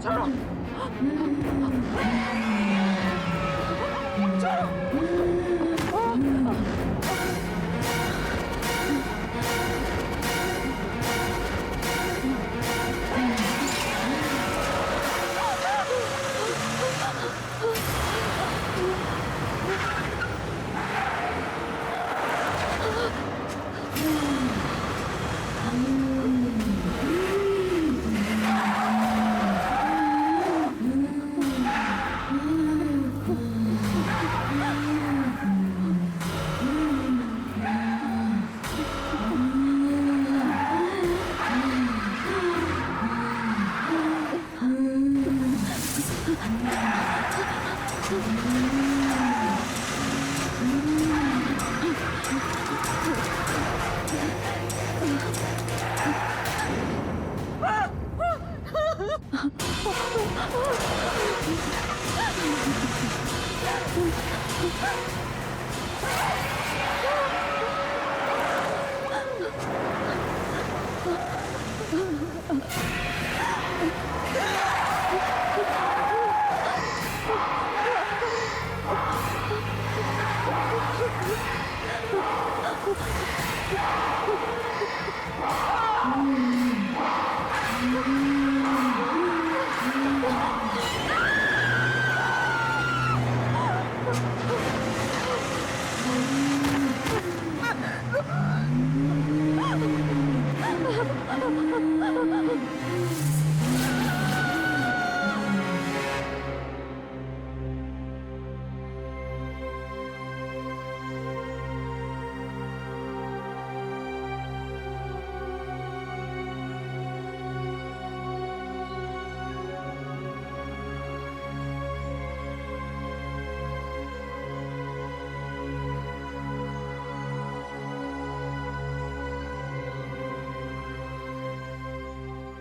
छोड़ो,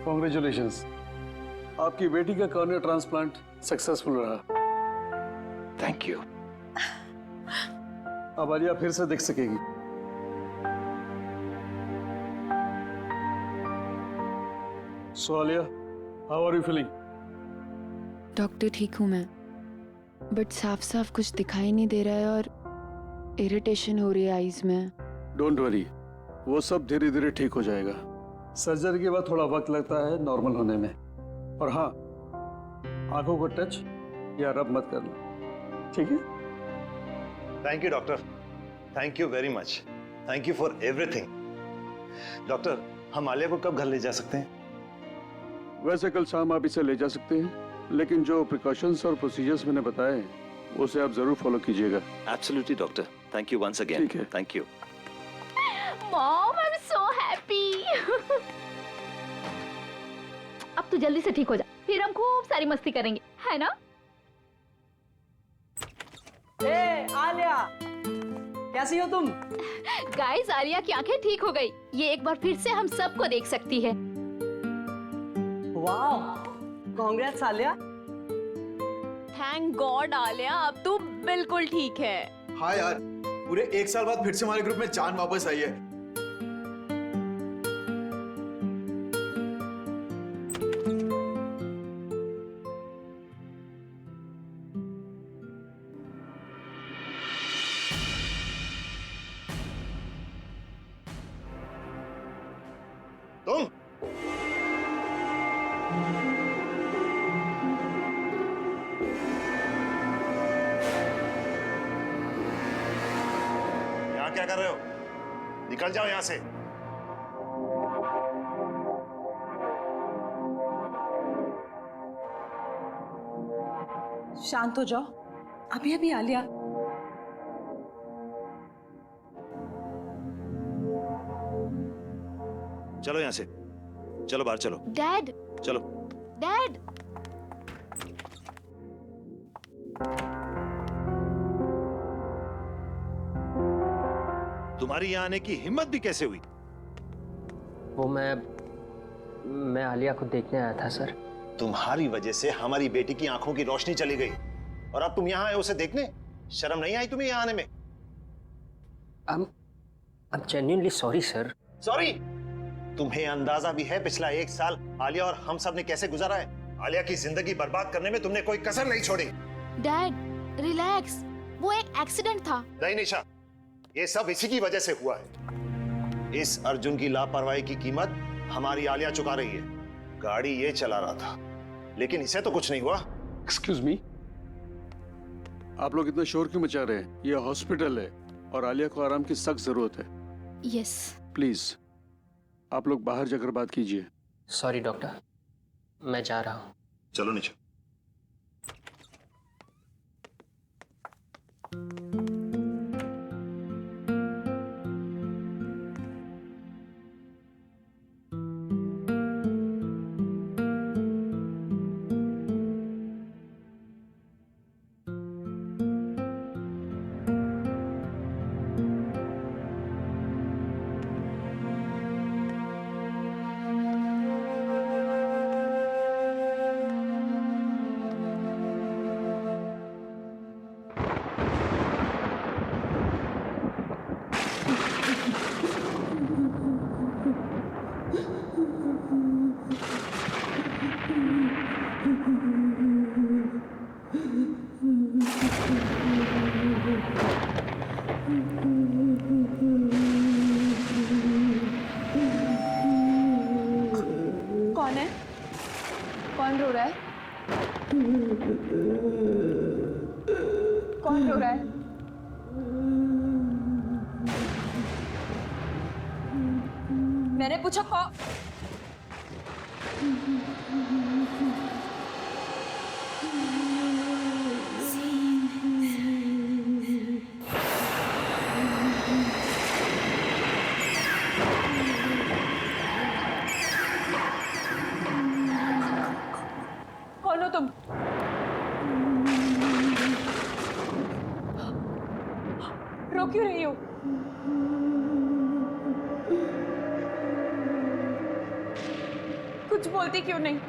कॉन्ग्रेचुलेशंस, आपकी बेटी का कॉर्निया ट्रांसप्लांट सक्सेसफुल रहा। Thank you. अब आलिया फिर से देख सकेगी। So Alia, how are you feeling? Doctor ठीक हूँ मैं, बट साफ साफ कुछ दिखाई नहीं दे रहा है और इरिटेशन हो रही है आईज में। डोंट वरी, वो सब धीरे धीरे ठीक हो जाएगा। सर्जरी के बाद थोड़ा वक्त लगता है नॉर्मल होने में। और हाँ, आंखों को टच या रब मत करना, ठीक है? Thank you doctor, thank you very much, thank you for everything. Doctor, हम आलिया को कब घर ले जा सकते हैं? वैसे कल शाम आप इसे ले जा सकते हैं, लेकिन जो प्रिकॉशंस और प्रोसीजर्स मैंने बताए हैं उसे आप जरूर फॉलो कीजिएगा। Absolutely doctor, thank you once again. ठीक है। Thank you. Mom, I am so happy. अब तू जल्दी से ठीक हो जा, फिर हम खूब सारी मस्ती करेंगे, है ना? ए, आलिया, कैसी हो तुम? गाइस, आलिया की आंखें ठीक हो गई। ये एक बार फिर से हम सबको देख सकती है। वाह, congrats Alia. Thank God Alia, अब तू बिल्कुल ठीक है। हाँ यार, पूरे 1 साल बाद फिर से हमारे ग्रुप में जान वापस आई है। तुम यहाँ क्या कर रहे हो? निकल जाओ यहाँ से। शांत हो जाओ, अभी अभी आलिया। चलो यहाँ से, चलो बाहर चलो। डैड, चलो। डैड, तुम्हारी यहाँ आने की हिम्मत भी कैसे हुई? वो मैं आलिया को देखने आया था सर। तुम्हारी वजह से हमारी बेटी की आंखों की रोशनी चली गई और अब तुम यहाँ आए उसे देखने? शर्म नहीं आई तुम्हें यहाँ आने में? I'm genuinely sorry, sir. Sorry? तुम्हें अंदाजा भी है पिछला 1 साल आलिया और हम सब ने कैसे गुजारा है? आलिया की जिंदगी बर्बाद करने में तुमने कोई कसर नहीं छोड़ी। डैड रिलैक्स, वो एक एक्सीडेंट था। नहीं निशा, ये सब इसी की वजह से हुआ है। इस अर्जुन की लापरवाही की कीमत हमारी आलिया चुका रही है। गाड़ी ये चला रहा था, लेकिन इसे तो कुछ नहीं हुआ। एक्सक्यूज मी, आप लोग इतना शोर क्यों मचा रहे हैं? ये हॉस्पिटल है और आलिया को आराम की सख्त जरूरत है। यस। प्लीज आप लोग बाहर जाकर बात कीजिए। सॉरी डॉक्टर, मैं जा रहा हूँ। चलो निशा। कौन है? कौन रो रहा है? कौन रो रहा है? मैंने पूछा कौन? कौन हो तुम? रो क्यों रही हो? कुछ बोलती क्यों नहीं?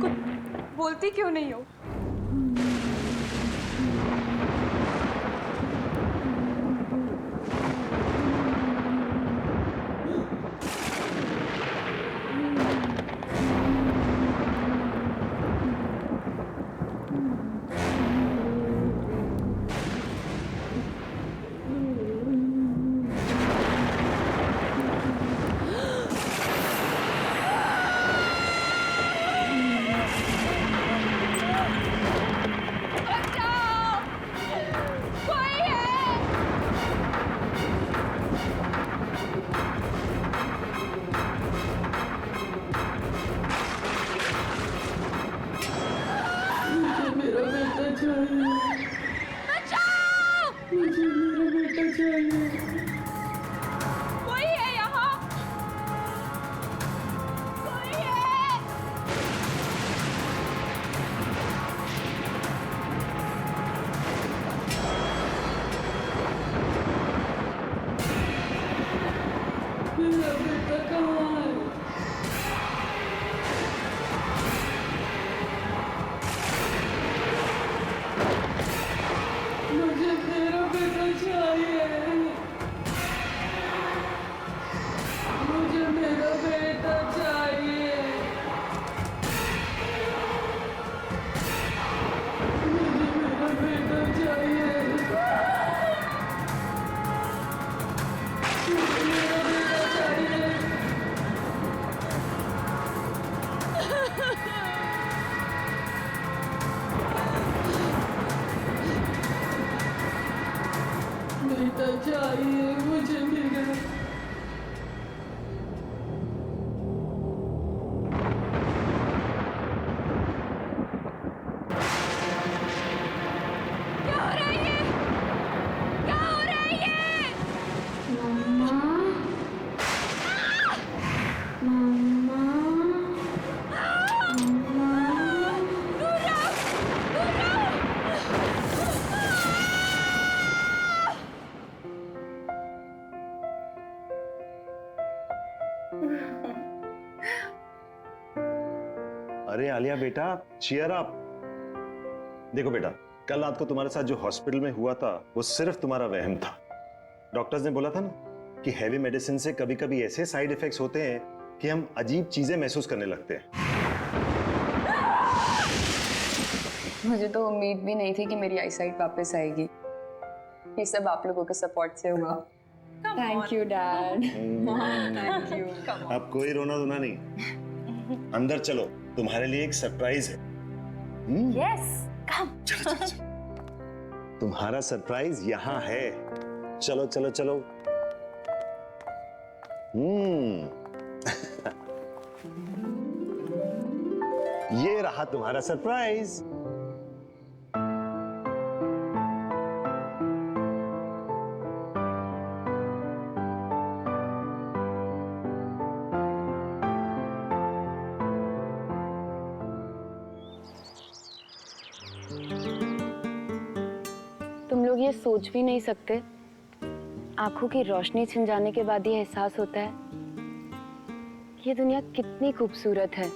कुछ बोलती क्यों नहीं हो? कोई है यहाँ? कोई है? मेरा बेटा कहाँ है? मुझे मेरा बेटा चाहिए। मुझे मेरा बेटा चाहिए। मुझे मेरा बेटा चाहिए। मुझे मेरा बेटा चाहिए। बेटा चाहिए मुझे मेरा। क्या हो रहा है ये? क्या हो रहा है ये? मम्मा, मम्मा, मम्मा, दूर रहो, दूर रहो। अरे आलिया बेटा, cheer up। देखो बेटा, कल रात को तुम्हारे साथ जो हॉस्पिटल में हुआ था वो सिर्फ तुम्हारा वहम था। डॉक्टर्स ने बोला था ना कि हैवी मेडिसिन से कभी कभी ऐसे साइड इफेक्ट्स होते हैं कि हम अजीब चीजें महसूस करने लगते हैं। मुझे तो उम्मीद भी नहीं थी कि मेरी आईसाइट वापस आएगी। ये सब आप लोगों के सपोर्ट से हुआ। Thank you dad. Thank you. अब कोई रोना धोना नहीं, अंदर चलो, तुम्हारे लिए एक सरप्राइज है। यस चलो चलो चलो। तुम्हारा सरप्राइज यहाँ है। चलो चलो चलो। ये रहा तुम्हारा सरप्राइज। तुम लोग ये सोच भी नहीं सकते, आंखों की रोशनी छिन जाने के बाद ये एहसास होता है कि ये दुनिया कितनी खूबसूरत है।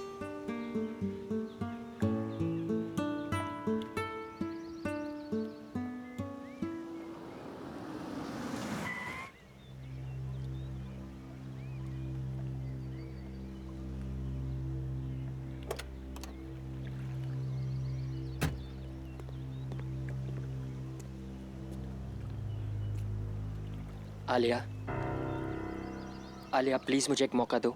आलिया, आलिया प्लीज मुझे एक मौका दो।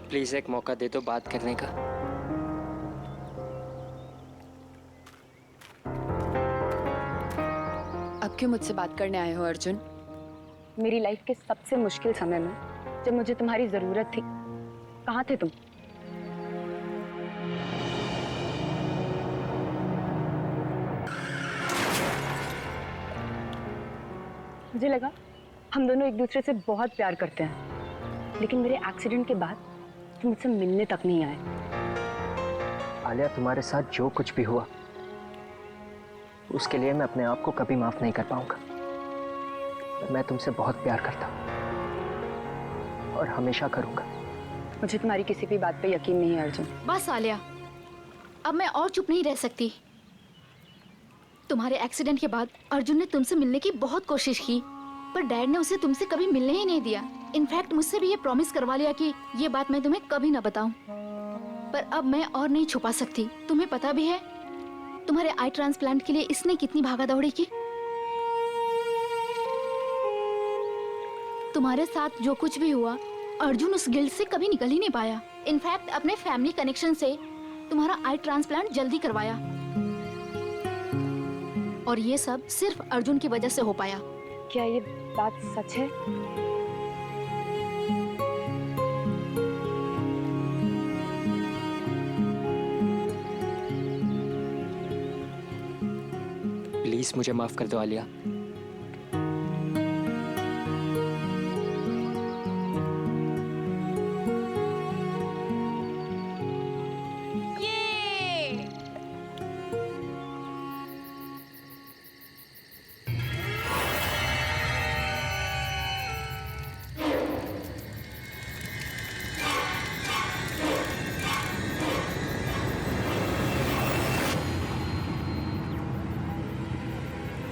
प्लीज एक मौका दे दो बात करने का। अब क्यों मुझसे बात करने आए हो अर्जुन? मेरी लाइफ के सबसे मुश्किल समय में जब मुझे तुम्हारी जरूरत थी, कहाँ थे तुम? मुझे लगा हम दोनों एक दूसरे से बहुत प्यार करते हैं, लेकिन मेरे एक्सीडेंट के बाद तुम मुझसे मिलने तक नहीं आए। आलिया, तुम्हारे साथ जो कुछ भी हुआ उसके लिए मैं अपने आप को कभी माफ नहीं कर पाऊंगा। मैं तुमसे बहुत प्यार करता हूं और हमेशा करूंगा। मुझे तुम्हारी किसी भी बात पे यकीन नहीं है अर्जुन। बस आलिया, अब मैं और चुप नहीं रह सकती। तुम्हारे एक्सीडेंट के बाद अर्जुन ने तुमसे मिलने की बहुत कोशिश की, पर डैड ने उसे तुमसे कभी मिलने ही नहीं दिया। इनफैक्ट मुझसे भी ये प्रॉमिस करवा लिया कि ये बात मैं तुम्हें कभी ना बताऊं। पर अब मैं और नहीं छुपा सकती। तुम्हें पता भी है तुम्हारे आई ट्रांसप्लांट के लिए इसने कितनी भागा दौड़ी की। तुम्हारे साथ जो कुछ भी हुआ, अर्जुन उस गिल्ट से कभी निकल ही नहीं पाया। इनफैक्ट अपने फैमिली कनेक्शन से तुम्हारा आई ट्रांसप्लांट जल्दी करवाया, और ये सब सिर्फ अर्जुन की वजह से हो पाया। क्या ये बात सच है? प्लीज मुझे माफ कर दो आलिया।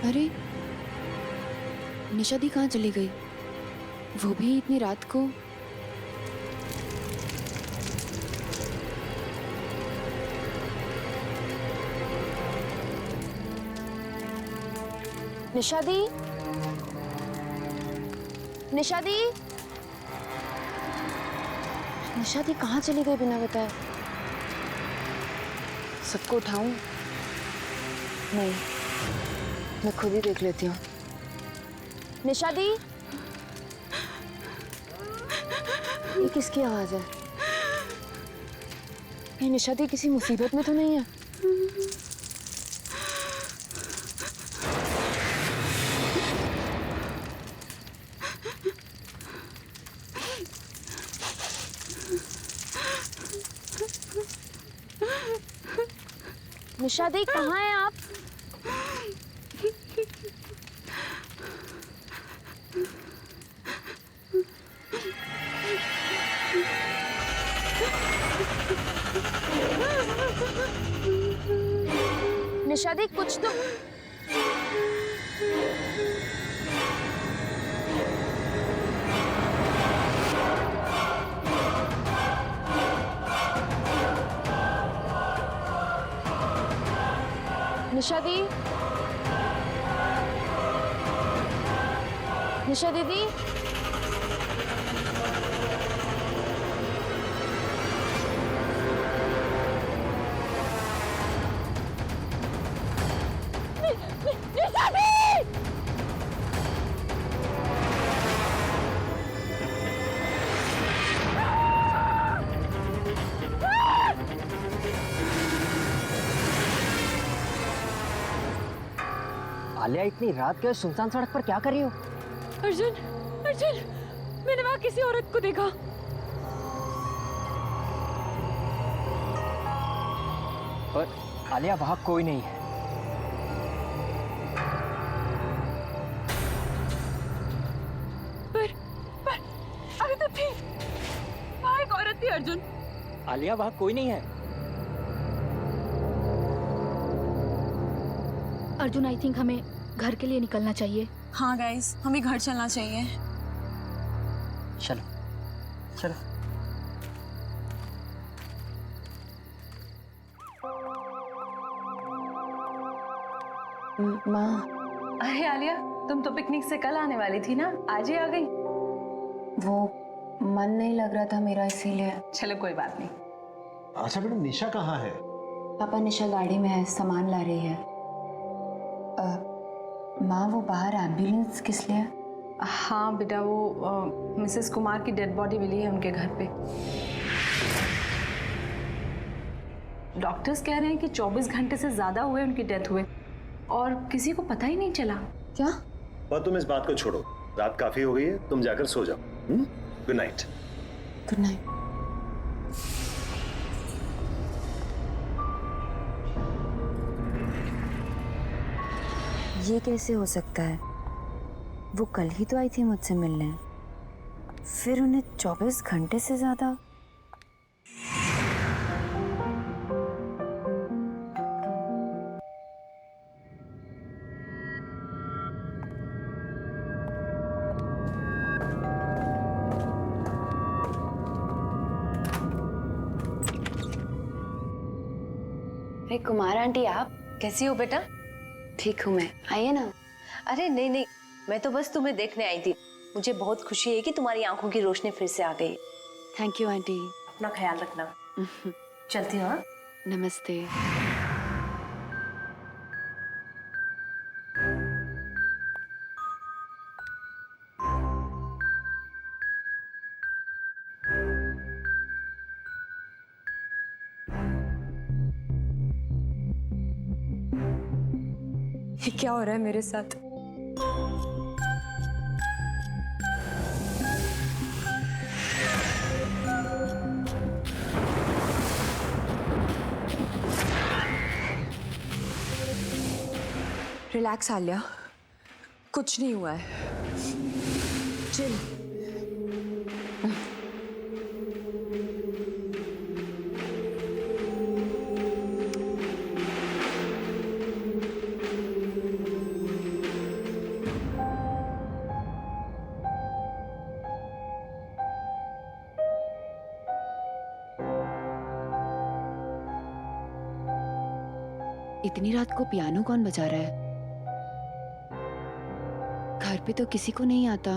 अरे निशा दी कहाँ चली गई? वो भी इतनी रात को? निशा दी, निशा दी, निशा दी कहाँ चली गई बिना बताए? सबको उठाऊं? नहीं, मैं खुद ही देख लेती हूँ। निशा दी, ये किसकी आवाज है? ये निशा दी किसी मुसीबत में तो नहीं है? निशा दी कहाँ हैं आप? निशादी कुछ तो निशा दीदी आलिया, इतनी रात के सुनसान सड़क पर क्या कर रही हो? अर्जुन मैंने वहां किसी औरत को देखा। पर आलिया, वहां कोई नहीं है। पर अभी तो थी, वहां एक औरत थी अर्जुन। आलिया, वहां कोई नहीं है। अर्जुन, आई थिंक हमें घर के लिए निकलना चाहिए। हाँ गाइस, हमें घर चलना चाहिए। चलो चलो। माँ, अरे आलिया, तुम तो पिकनिक से कल आने वाली थी ना, आज ही आ गई। वो मन नहीं लग रहा था मेरा, इसीलिए। चलो कोई बात नहीं। अच्छा बेटा, निशा कहाँ है? पापा, निशा गाड़ी में है, सामान ला रही है। माँ, वो बाहर एम्बुलेंस किस लिए? हाँ बेटा, वो मिसेस कुमार की डेड बॉडी मिली है उनके घर पे। डॉक्टर्स कह रहे हैं कि 24 घंटे से ज्यादा हुए उनकी डेथ हुए और किसी को पता ही नहीं चला। क्या? और तुम इस बात को छोड़ो, रात काफी हो गई है, तुम जाकर सो जाओ। Good night. Good night. ये कैसे हो सकता है? वो कल ही तो आई थी मुझसे मिलने, फिर उन्हें 24 घंटे से ज्यादा। अरे कुमार आंटी, आप कैसी हो बेटा? ठीक हूँ मैं, आइए ना। अरे नहीं नहीं, मैं तो बस तुम्हें देखने आई थी। मुझे बहुत खुशी है कि तुम्हारी आंखों की रोशनी फिर से आ गई। Thank you aunty. अपना ख्याल रखना। चलती हूँ। नमस्ते। ये क्या हो रहा है मेरे साथ? रिलैक्स आलिया, कुछ नहीं हुआ है। चिल। इतनी रात को पियानो कौन बजा रहा है? घर पे तो किसी को नहीं आता।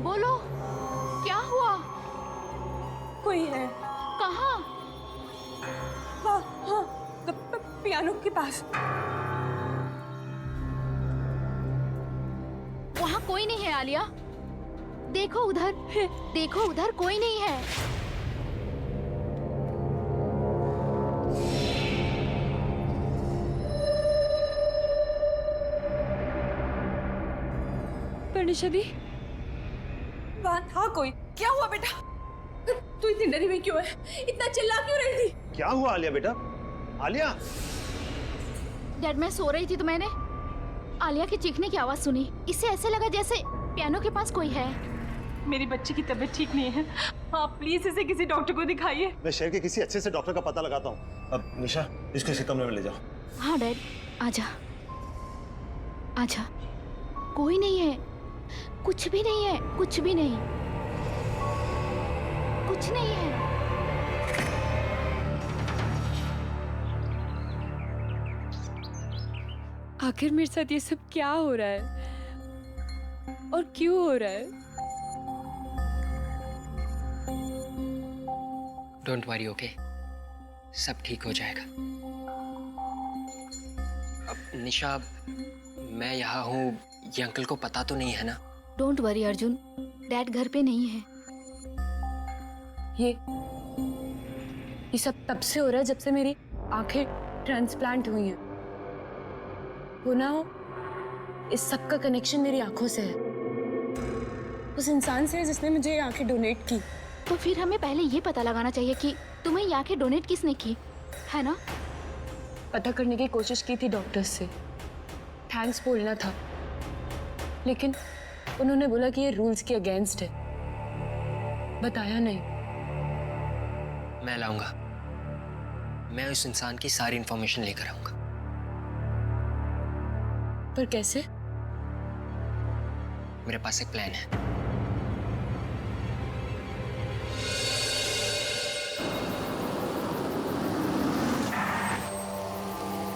बोलो, क्या हुआ? कोई है कहाँ? हाँ हाँ पियानो के पास। वहाँ कोई नहीं है आलिया। देखो उधर, देखो उधर कोई नहीं है। परनिशा दी, वहाँ था कोई। क्या हुआ बेटा? तू इतनी डरी हुई क्यों है? इतना चिल्ला क्यों रही थी? क्या हुआ आलिया बेटा? आलिया! डैड, मैं सो रही थी तो मैंने आलिया की चीखने की आवाज सुनी। इससे ऐसे लगा जैसे पियानो के पास कोई है। मेरी बच्ची की तबीयत ठीक नहीं है, आप प्लीज इसे किसी डॉक्टर को दिखाइए। मैं शहर के किसी अच्छे से डॉक्टर का पता लगाता हूँ। अब निशा, इसको इसी कमरे में ले जाओ। हाँ डैड, आजा आजा। कोई नहीं है, कुछ भी नहीं है, कुछ भी नहीं, कुछ नहीं है। आखिर मेरे साथ ये सब क्या हो रहा है और क्यों हो रहा है? Don't worry, okay? सब ठीक हो जाएगा। अब निशा, मैं यहाँ हूँ, ये अंकल को पता तो नहीं है ना? डोंट वरी अर्जुन, डैड घर पे नहीं है। ये सब तब से हो रहा है जब से मेरी आंखें ट्रांसप्लांट हुई हैं। हो ना हो, इस सब का कनेक्शन मेरी आंखों से है, उस इंसान से है जिसने मुझे ये आंखें डोनेट की। तो फिर हमें पहले ये पता लगाना चाहिए कि तुम्हें ये आंखें डोनेट किसने की, है ना? पता करने की कोशिश की थी डॉक्टर्स से, थैंक्स बोलना था, लेकिन उन्होंने बोला कि ये रूल्स के अगेंस्ट है, बताया नहीं। मैं लाऊंगा, मैं उस इंसान की सारी इंफॉर्मेशन लेकर आऊंगा। पर कैसे? मेरे पास एक प्लान है।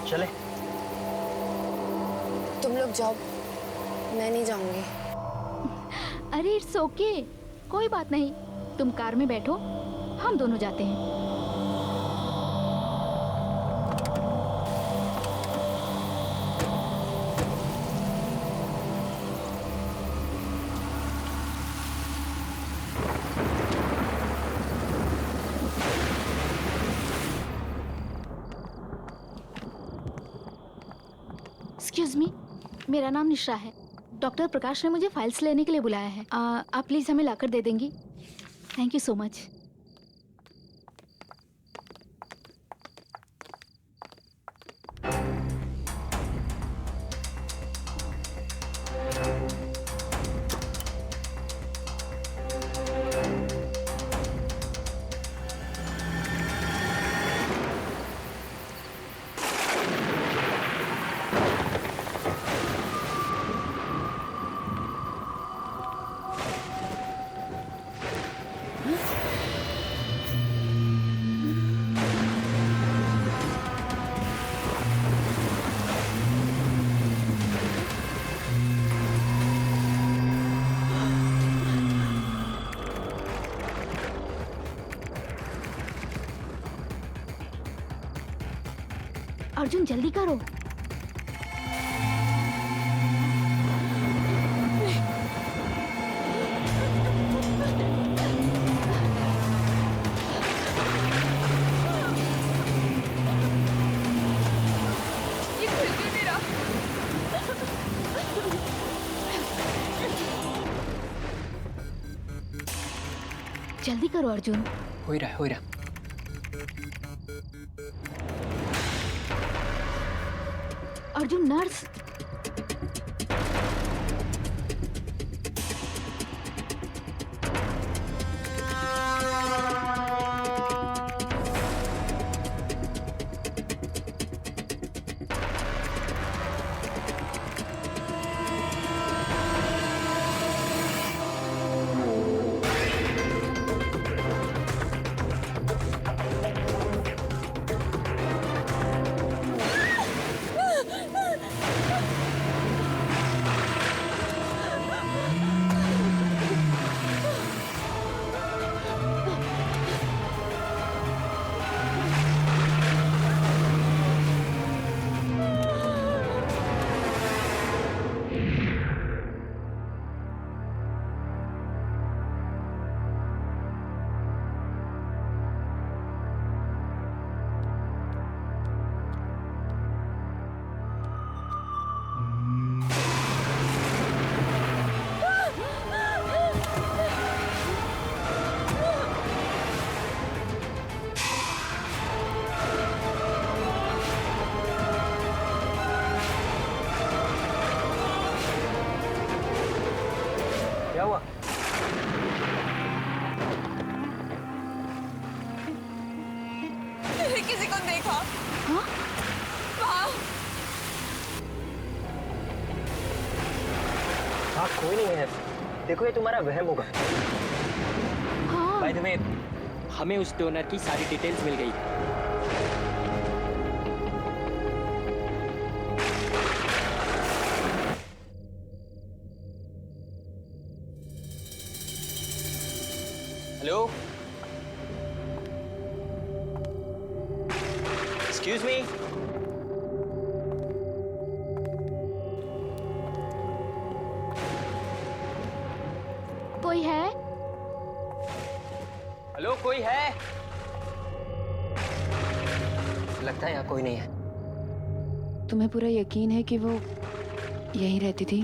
चले? तुम लोग जाओ, मैं नहीं जाऊंगी। अरे इट्स ओके, कोई बात नहीं। तुम कार में बैठो, हम दोनों जाते हैं। एक्सक्यूज मी, मेरा नाम निशा है। डॉक्टर प्रकाश ने मुझे फाइल्स लेने के लिए बुलाया है। आप प्लीज हमें लाकर दे देंगी? Thank you so much. Arjun जल्दी करो। जल्दी करो अर्जुन। हो ही रहा है, हो ही रहा। अर्जुन, नर्स। हुआ? मैंने किसी को देखा। हाँ? वहाँ हाँ, कोई नहीं है। देखो, ये तुम्हारा वहम होगा। हाँ। बाय द वे, हमें उस डोनर की सारी डिटेल्स मिल गई। Hello, excuse me. कोई है? हेलो, कोई है? लगता है यहाँ कोई नहीं है। तुम्हें पूरा यकीन है कि वो यहीं रहती थी?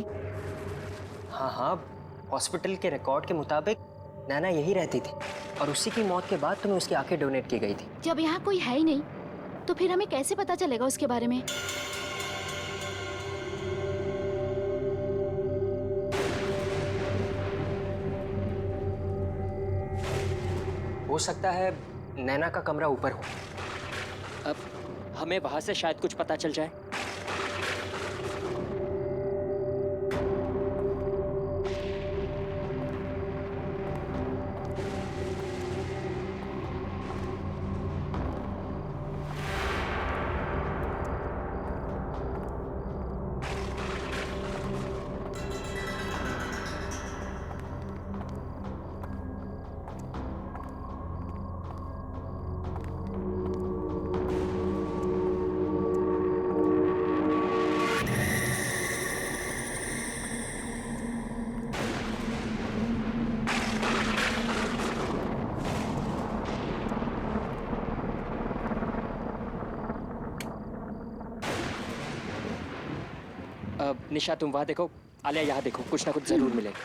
हाँ हाँ, हॉस्पिटल के रिकॉर्ड के मुताबिक नैना यही रहती थी और उसी की मौत के बाद तुम्हें उसकी आंखें डोनेट की गई थी। जब यहाँ कोई है ही नहीं तो फिर हमें कैसे पता चलेगा उसके बारे में? हो सकता है नैना का कमरा ऊपर हो। अब हमें वहां से शायद कुछ पता चल जाए। निशा, तुम वहां देखो, आलिया यहाँ देखो, कुछ ना कुछ जरूर मिलेगा।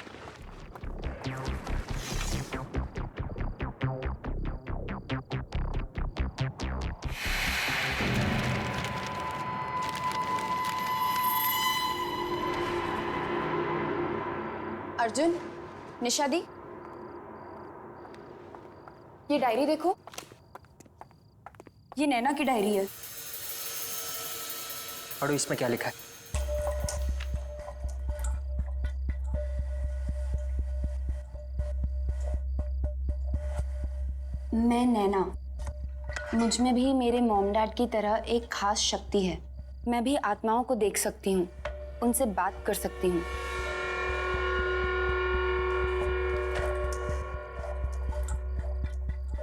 अर्जुन, निशा दी, ये डायरी देखो, ये नैना की डायरी है। पढ़ो, इसमें क्या लिखा है? मैं नैना, मुझ में भी मेरे मॉम डैड की तरह एक खास शक्ति है। मैं भी आत्माओं को देख सकती हूँ, उनसे बात कर सकती हूँ।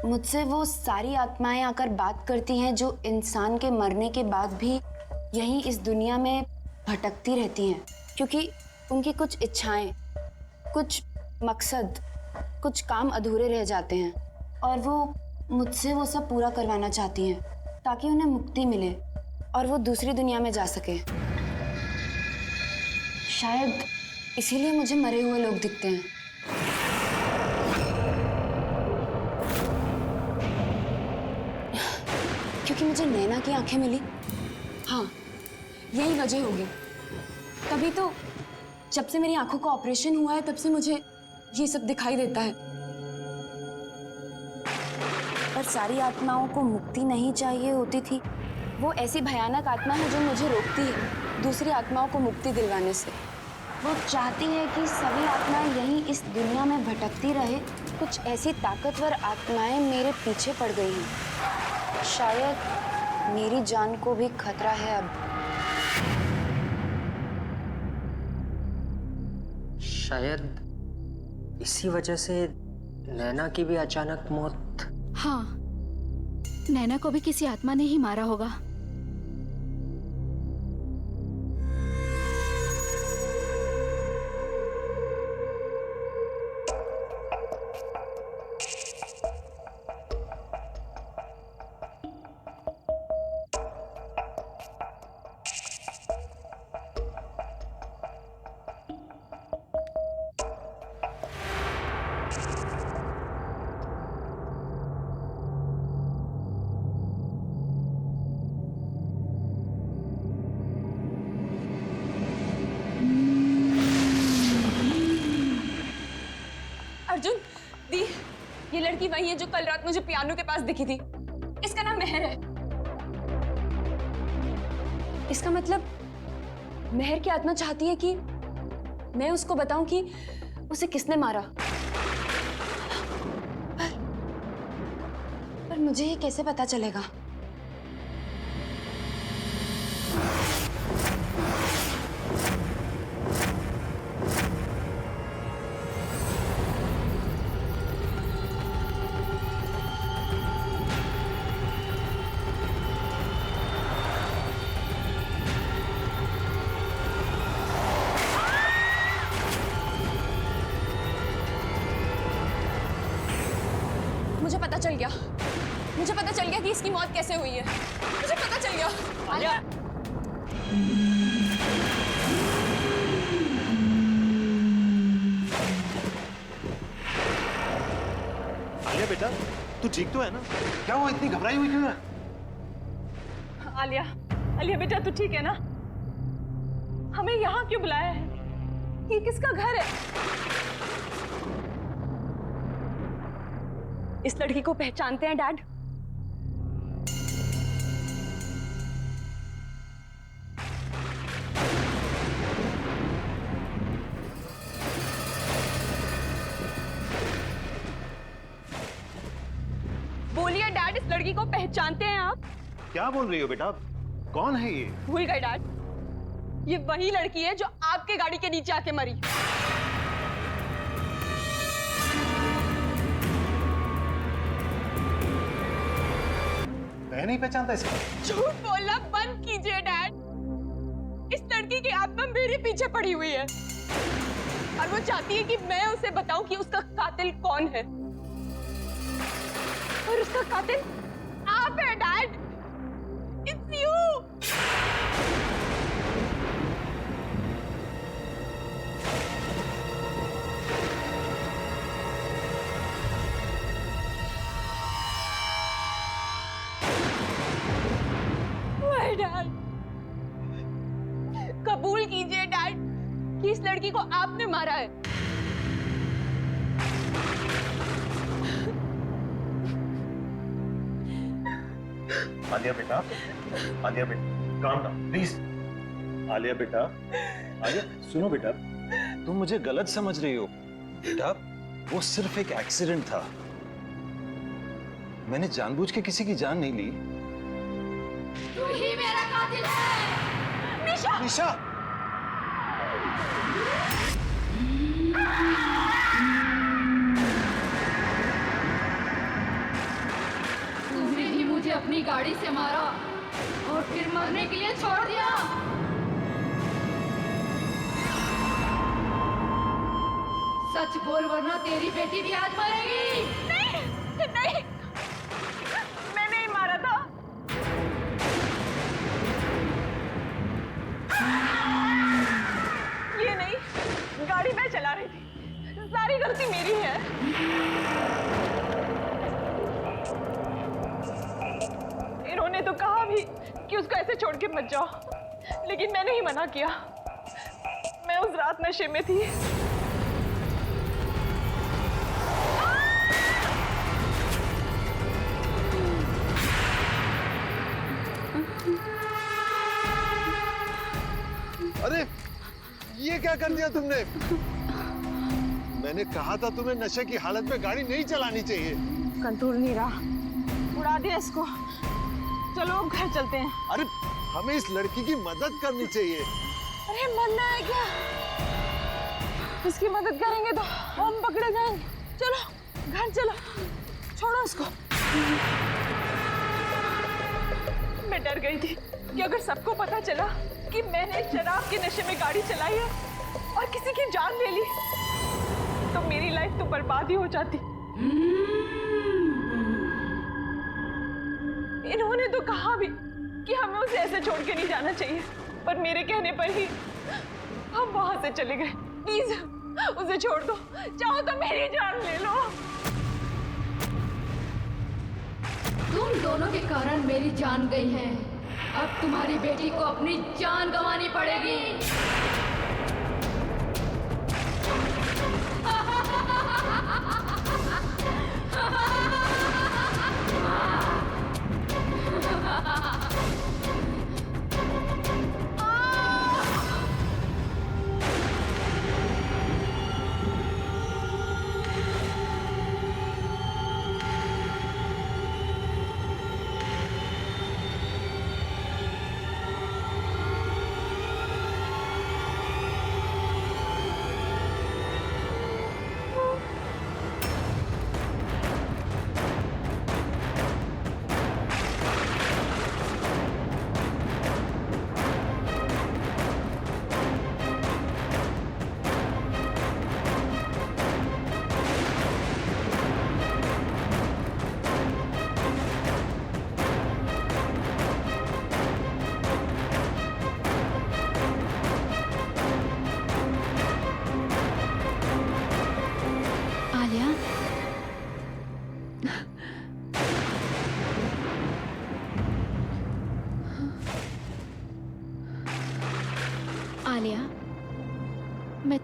मुझसे वो सारी आत्माएं आकर बात करती हैं जो इंसान के मरने के बाद भी यहीं इस दुनिया में भटकती रहती हैं, क्योंकि उनकी कुछ इच्छाएं, कुछ मकसद, कुछ काम अधूरे रह जाते हैं और वो मुझसे वो सब पूरा करवाना चाहती हैं ताकि उन्हें मुक्ति मिले और वो दूसरी दुनिया में जा सके। शायद इसीलिए मुझे मरे हुए लोग दिखते हैं। क्योंकि मुझे नैना की आंखें मिली। हाँ, यही वजह होगी। तभी तो जब से मेरी आंखों का ऑपरेशन हुआ है तब से मुझे ये सब दिखाई देता है। पर सारी आत्माओं को मुक्ति नहीं चाहिए होती थी। वो ऐसी भयानक आत्मा है जो मुझे रोकती है दूसरी आत्माओं को मुक्ति दिलवाने से। वो चाहती है कि सभी आत्माएं यहीं इस दुनिया में भटकती रहे। कुछ ऐसी ताकतवर आत्माएं मेरे पीछे पड़ गई हैं। शायद मेरी जान को भी खतरा है अब। शायद इसी वजह से नैना की भी अचानक मौत। हाँ, नैना को भी किसी आत्मा ने ही मारा होगा। अर्जुन, दी, ये लड़की वही है जो कल रात मुझे पियानो के पास दिखी थी। इसका नाम मेहर है। इसका मतलब मेहर की आत्मा चाहती है कि मैं उसको बताऊं कि उसे किसने मारा। पर मुझे ये कैसे पता चलेगा? मुझे पता चल गया कि इसकी मौत कैसे हुई है। मुझे पता चल गया। आलिया, आलिया बेटा, तू ठीक तो है ना? क्या हुआ, इतनी घबराई हुई क्यों है? आलिया, आलिया बेटा तू ठीक है ना? हमें यहाँ क्यों बुलाया है? ये किसका घर है? इस लड़की को पहचानते हैं डैड? बोलिए डैड, इस लड़की को पहचानते हैं आप? क्या बोल रही हो बेटा? कौन है ये? भूल गए डैड, ये वही लड़की है जो आपके गाड़ी के नीचे आके मरी। मैं नहीं पहचानता इसे। झूठ बोलना बंद कीजिए डैड। इस लड़की की आत्मा मेरे पीछे पड़ी हुई है और वो चाहती है कि मैं उसे बताऊं कि उसका कातिल कौन है। और उसका कातिल आप है डैड। It's you. डैड, कबूल कीजिए डैड कि इस लड़की को आपने मारा है। आलिया बेटा, आलिया बेटा, काम डाउन प्लीज। आलिया बेटा, आलिया सुनो बेटा, तुम मुझे गलत समझ रही हो। बेटा, वो सिर्फ एक एक्सीडेंट था। मैंने जानबूझ के किसी की जान नहीं ली। तू ही मेरा कातिल है। निशा! निशा! तूने ही मुझे अपनी गाड़ी से मारा और फिर मरने के लिए छोड़ दिया। सच बोल वरना तेरी बेटी भी आज मरेगी। नहीं, नहीं, मैं नहीं मारा था। ये नहीं, गाड़ी मैं चला रही थी। सारी गलती मेरी है। इन्होंने तो कहा भी कि उसको ऐसे छोड़ के मत जाओ, लेकिन मैंने ही मना किया। मैं उस रात नशे में थी। अरे ये क्या कर दिया तुमने? मैंने कहा था तुम्हें नशे की हालत में गाड़ी नहीं चलानी चाहिए। कंट्रोल नहीं रहा, उड़ा दिया इसको। चलो अब घर चलते हैं। अरे हमें इस लड़की की मदद करनी चाहिए। अरे मरना है क्या? इसकी मदद करेंगे तो हम पकड़े जाएंगे। चलो घर चलो, छोड़ो उसको। मैं डर गई थी कि अगर सबको पता चला कि मैंने शराब के नशे में गाड़ी चलाई है और किसी की जान ले ली, तो मेरी लाइफ तो बर्बाद ही हो जाती। इन्होंने तो कहा भी कि हमें उसे ऐसे छोड़ के नहीं जाना चाहिए, पर मेरे कहने पर ही हम वहां से चले गए। प्लीज उसे छोड़ दो, चाहो तो मेरी जान ले लो। तुम दोनों के कारण मेरी जान गई है। अब तुम्हारी बेटी को अपनी जान गंवानी पड़ेगी।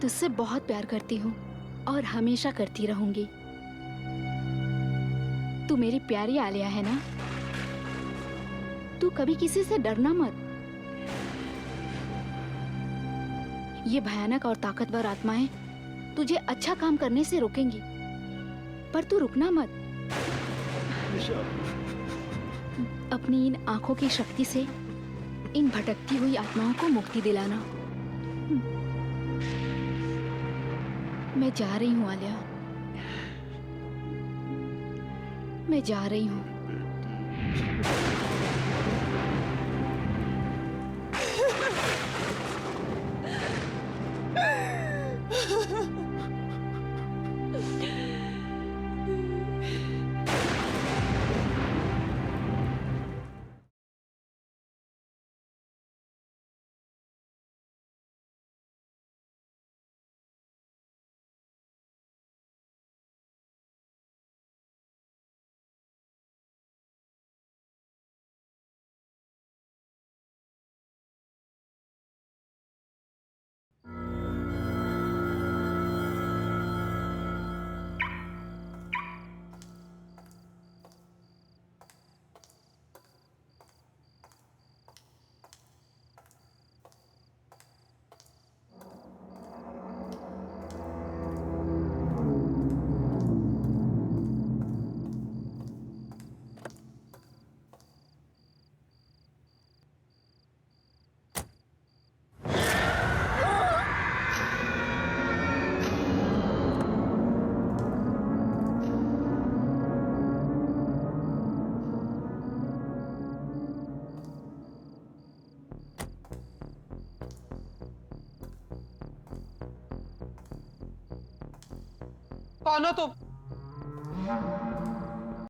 तुझसे बहुत प्यार करती हूँ और हमेशा करती रहूंगी। तू मेरी प्यारी आलिया है ना? तू कभी किसी से डरना मत। ये भयानक और ताकतवर आत्माएं तुझे अच्छा काम करने से रोकेंगी, पर तू रुकना मत। अपनी इन आंखों की शक्ति से इन भटकती हुई आत्माओं को मुक्ति दिलाना। मैं जा रही हूँ आलिया, मैं जा रही हूँ। कौन हो तुम?